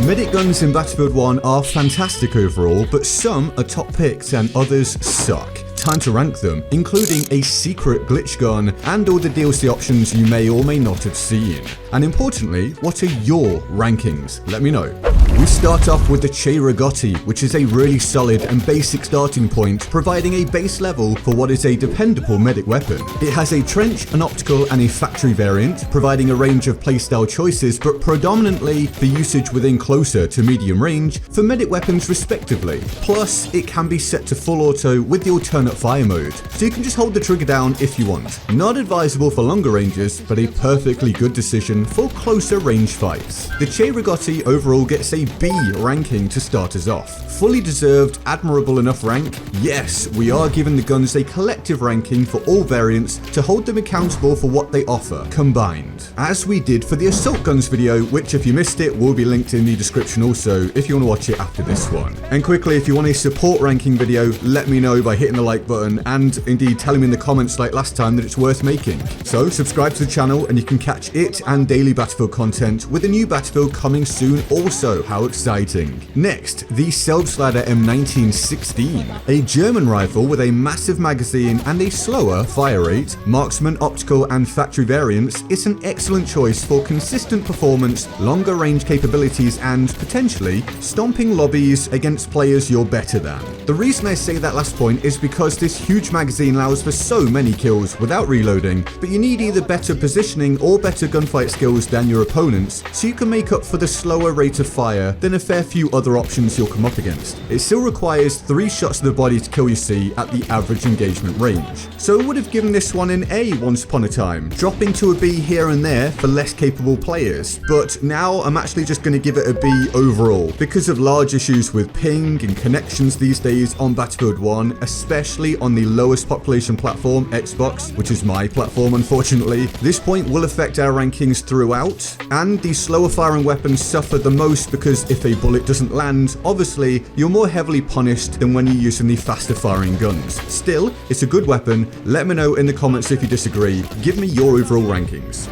Medic guns in Battlefield 1 are fantastic overall, but some are top picks and others suck. Time to rank them, including a secret glitch gun and all the DLC options you may or may not have seen. And importantly, what are your rankings? Let me know. We start off with the Cei-Rigotti, which is a really solid and basic starting point, providing a base level for what is a dependable medic weapon. It has a trench, an optical, and a factory variant, providing a range of playstyle choices, but predominantly for usage within closer to medium range for medic weapons respectively. Plus, it can be set to full auto with the alternate fire mode, so you can just hold the trigger down if you want. Not advisable for longer ranges, but a perfectly good decision for closer range fights. The Cei-Rigotti overall gets a B ranking to start us off. Fully deserved, admirable enough rank? Yes, we are giving the guns a collective ranking for all variants to hold them accountable for what they offer, combined. As we did for the assault guns video, which if you missed it will be linked in the description also if you want to watch it after this one. And quickly, if you want a support ranking video, let me know by hitting the like button and indeed telling me in the comments like last time that it's worth making. So subscribe to the channel and you can catch it and daily Battlefield content with a new Battlefield coming soon also. How exciting. Next, the Selbstlader M1916, a German rifle with a massive magazine and a slower fire rate, marksman, optical and factory variants. It's an excellent choice for consistent performance, longer range capabilities and potentially stomping lobbies against players you're better than. The reason I say that last point is because this huge magazine allows for so many kills without reloading, but you need either better positioning or better gunfight skills than your opponents so you can make up for the slower rate of fire than a fair few other options you'll come up against. It still requires 3 shots to the body to kill your C at the average engagement range. So I would have given this one an A once upon a time, dropping to a B here and there for less capable players, but now I'm actually just going to give it a B overall because of large issues with ping and connections these days on Battlefield 1, especially on the lowest population platform, Xbox, which is my platform unfortunately. This point will affect our rankings throughout, and the slower firing weapons suffer the most because if a bullet doesn't land, obviously you're more heavily punished than when you're using the faster firing guns. Still, it's a good weapon. Let me know in the comments if you disagree. Give me your overall rankings.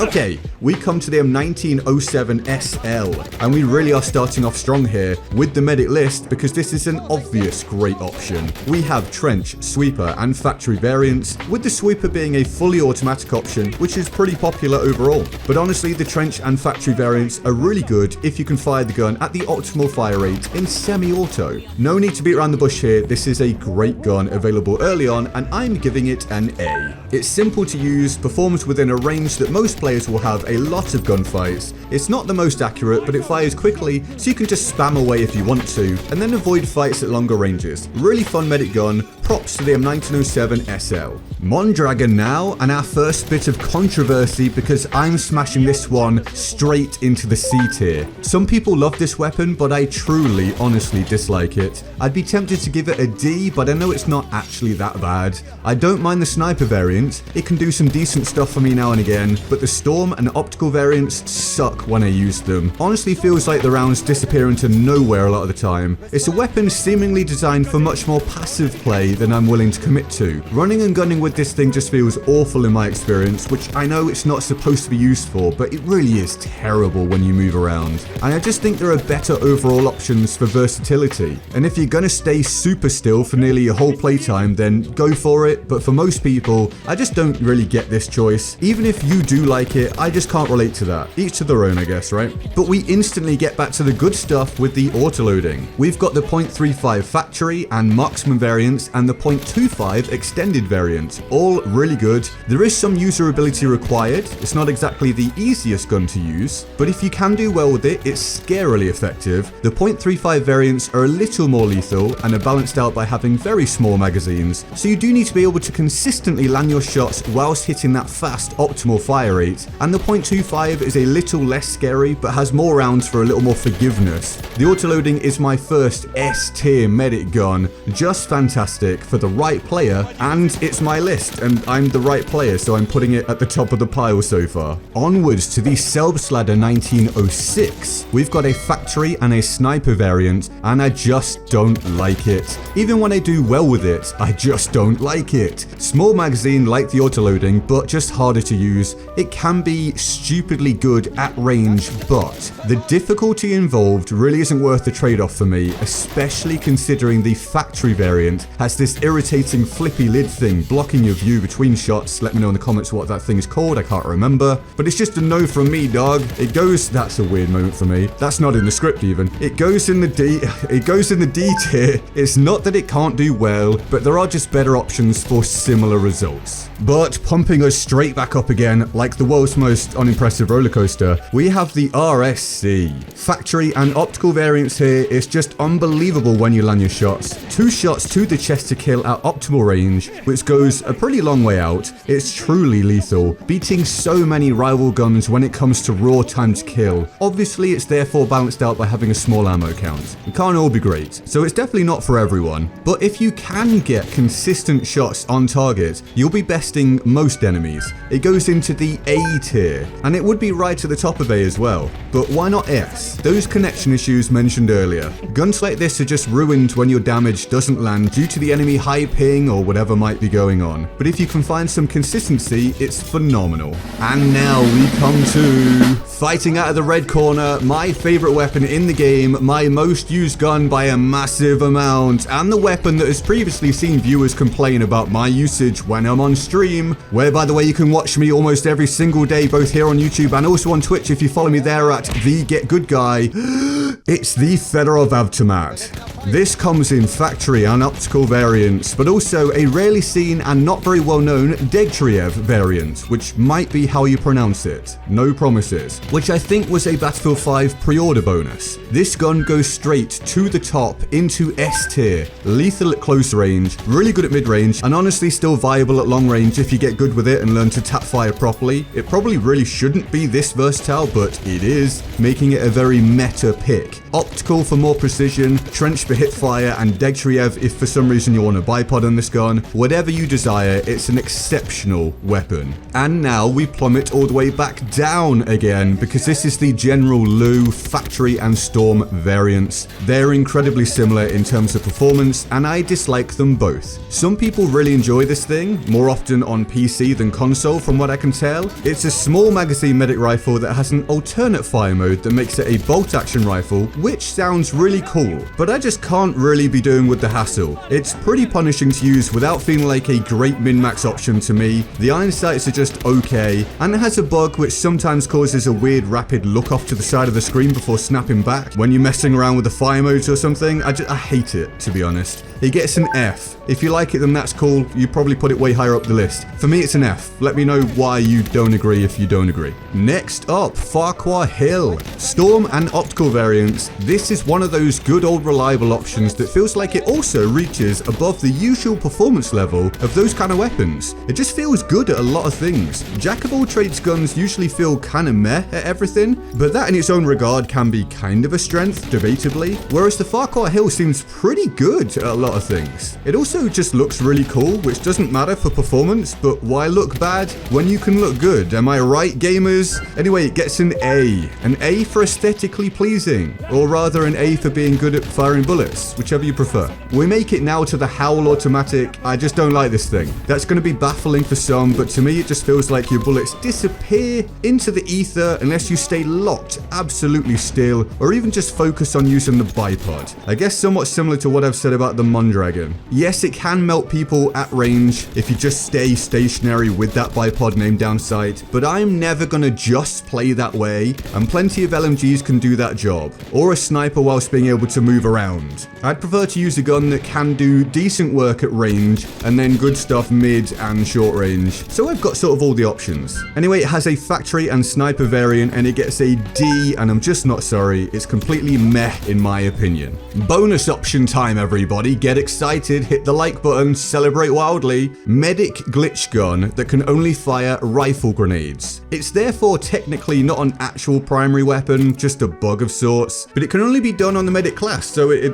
Okay, we come to the M1907 SL, and we really are starting off strong here with the medic list because this is an obvious great option. We have trench, sweeper and factory variants, with the sweeper being a fully automatic option, which is pretty popular overall. But honestly, the trench and factory variants are really good if you can fire the gun at the optimal fire rate in semi-auto. No need to beat around the bush here, this is a great gun available early on and I'm giving it an A. It's simple to use, performs within a range that most players will have a lot of gunfights. It's not the most accurate, but it fires quickly, so you can just spam away if you want to, and then avoid fights at longer ranges. Really fun medic gun. Props to the M1907 SL. Mondragon now, and our first bit of controversy because I'm smashing this one straight into the C tier. Some people love this weapon, but I truly, honestly dislike it. I'd be tempted to give it a D, but I know it's not actually that bad. I don't mind the sniper variant. It can do some decent stuff for me now and again, but the storm and optical variants suck when I use them. Honestly feels like the rounds disappear into nowhere a lot of the time. It's a weapon seemingly designed for much more passive play than I'm willing to commit to. Running and gunning with this thing just feels awful in my experience, which I know it's not supposed to be used for, but it really is terrible when you move around. And I just think there are better overall options for versatility. And if you're gonna stay super still for nearly your whole playtime, then go for it. But for most people, I just don't really get this choice. Even if you do like it, I just can't relate to that. Each to their own, I guess, right? But we instantly get back to the good stuff with the autoloading. We've got the .35 factory and marksman variants and the .25 extended variant. All really good. There is some user ability required. It's not exactly the easiest gun to use, but if you can do well with it, it's scarily effective. The .35 variants are a little more lethal and are balanced out by having very small magazines, so you do need to be able to consistently land your shots whilst hitting that fast optimal fire rate, and the .25 is a little less scary but has more rounds for a little more forgiveness. The autoloading is my first S tier medic gun, just fantastic. pick for the right player, and it's my list, and I'm the right player, so I'm putting it at the top of the pile so far. Onwards to the Selbstlader 1906. We've got a factory and a sniper variant, and I just don't like it. Even when I do well with it, I just don't like it. Small magazine like the Autoloading, but just harder to use. It can be stupidly good at range, but the difficulty involved really isn't worth the trade-off for me, especially considering the factory variant has this irritating flippy lid thing blocking your view between shots. Let me know in the comments what that thing is called, I can't remember, but it's just a no from me, dog. It goes, that's a weird moment for me. That's not in the script even. It goes in the D tier. It's not that it can't do well, but there are just better options for similar results. But pumping us straight back up again, like the world's most unimpressive roller coaster, we have the RSC. Factory and optical variants here, it's just unbelievable when you land your shots. 2 shots to the chest to kill at optimal range, which goes a pretty long way out. It's truly lethal, beating so many rival guns when it comes to raw time to kill. Obviously, it's therefore balanced out by having a small ammo count. It can't all be great, so it's definitely not for everyone. But if you can get consistent shots on target, you'll be besting most enemies. It goes into the A tier, and it would be right at the top of A as well. But why not S? Those connection issues mentioned earlier. Guns like this are just ruined when your damage doesn't land due to the enemy high ping or whatever might be going on. But if you can find some consistency, it's phenomenal. And now we come to fighting out of the red corner, my favorite weapon in the game, my most used gun by a massive amount, and the weapon that has previously seen viewers complain about my usage when I'm on stream, where by the way you can watch me almost every single day, both here on YouTube and also on Twitch if you follow me there at the GetGoodGuy. It's the Fedorov Avtomat. This comes in factory and optical variants, but also a rarely seen and not very well known Degtriev variant, which might be how you pronounce it. No promises. Which I think was a Battlefield 5 pre-order bonus. This gun goes straight to the top into S tier. Lethal at close range, really good at mid-range, and honestly still viable at long range if you get good with it and learn to tap fire properly. It probably really shouldn't be this versatile, but it is, making it a very meta pick. Optical for more precision, trench for hip fire, and Degtriev if for some reason you want a bipod on this gun. Whatever you desire, it's an exceptional weapon. And now we plummet all the way back down again, because this is the General Lu factory and storm variants. They're incredibly similar in terms of performance, and I dislike them both. Some people really enjoy this thing, more often on PC than console from what I can tell. It's a small magazine medic rifle that has an alternate fire mode that makes it a bolt action rifle, which sounds really cool, but I just can't really be doing with the hassle. It's pretty punishing to use without feeling like a great min-max option to me. The iron sights are just okay, and it has a bug which sometimes causes a weird rapid look off to the side of the screen before snapping back when you're messing around with the fire modes or something. I hate it, to be honest. It gets an F. If you like it, then that's cool. You probably put it way higher up the list. For me, it's an F. Let me know why you don't agree if you don't agree. Next up, Farquhar-Hill. Storm and optical variants. This is one of those good old reliable options that feels like it also reaches above the usual performance level of those kind of weapons. It just feels good at a lot of things. Jack of all trades guns usually feel kind of meh at everything, but that in its own regard can be kind of a strength, debatably, whereas the Farquhar-Hill seems pretty good at a lot of things. It also just looks really cool, which doesn't matter for performance, but why look bad when you can look good? Am I right, gamers? Anyway, it gets an A. An A for aesthetically pleasing, or rather an A for being good at firing bullets, whichever you prefer. We make it now to the Howell Automatic. I just don't like this thing. That's going to be baffling for some, but to me it just feels like your bullets disappear into the ether unless you stay locked absolutely still, or even just focus on using the bipod. I guess somewhat similar to what I've said about the Mondragon. Yes, it can melt people at range if you just stay stationary with that bipod aimed down sight, but I'm never gonna just play that way, and plenty of LMGs can do that job, or a sniper whilst being able to move around. I'd prefer to use a gun that can do decent work at range, and then good stuff mid and short range, so I've got sort of all the options. Anyway, it has a factory and sniper variant, and it gets a D, and I'm just not sorry, it's completely meh in my opinion. Bonus option time, everybody, get excited, hit the like button, celebrate wildly. Medic glitch gun that can only fire rifle grenades. It's therefore technically not an actual primary weapon, just a bug of sorts, but it can only be done on the medic class, so it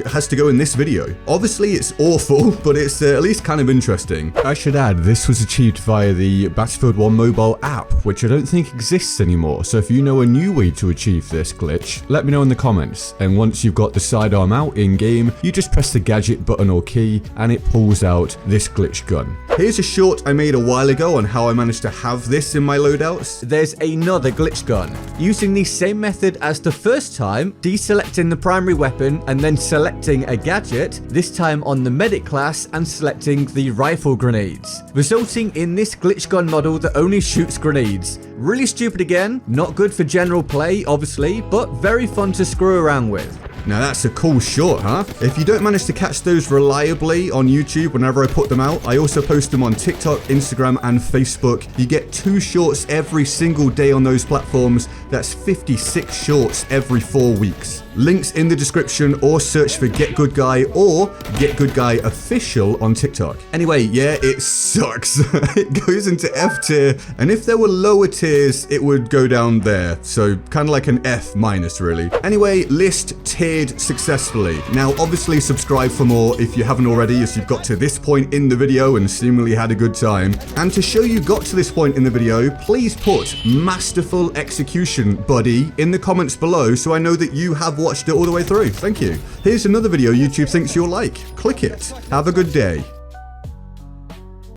has to go in this video. Obviously, it's awful, but it's at least kind of interesting. I should add, this was achieved via the Battlefield 1 mobile app, which I don't think exists anymore. So if you know a new way to achieve this glitch, let me know in the comments. And once you've got the sidearm out in-game, you just press the gadget button or key, and it pulls out this glitch gun. Here's a short I made a while ago on how I managed to have this in my loadouts. There's another glitch gun. Using the same method as the first time, deselecting the primary weapon and then selecting a gadget, this time on the medic class and selecting the rifle grenades, resulting in this glitch gun model that only shoots grenades. Really stupid again, not good for general play obviously, but very fun to screw around with. Now that's a cool short, huh? If you don't manage to catch those reliably on YouTube whenever I put them out, I also post them on TikTok, Instagram, and Facebook. You get 2 shorts every single day on those platforms. That's 56 shorts every 4 weeks. Links in the description, or search for GetGoodGuy or GetGoodGuy Official on TikTok. Anyway, yeah, it sucks. It goes into F tier, and if there were lower tiers, it would go down there. So kind of like an F minus, really. Anyway, list tiered successfully. Now, obviously, subscribe for more if you haven't already, as you've got to this point in the video and seemingly had a good time. And to show you got to this point in the video, please put masterful execution, buddy, in the comments below so I know that you have watched it all the way through. Thank you. Here's another video YouTube thinks you'll like. Click it. Have a good day.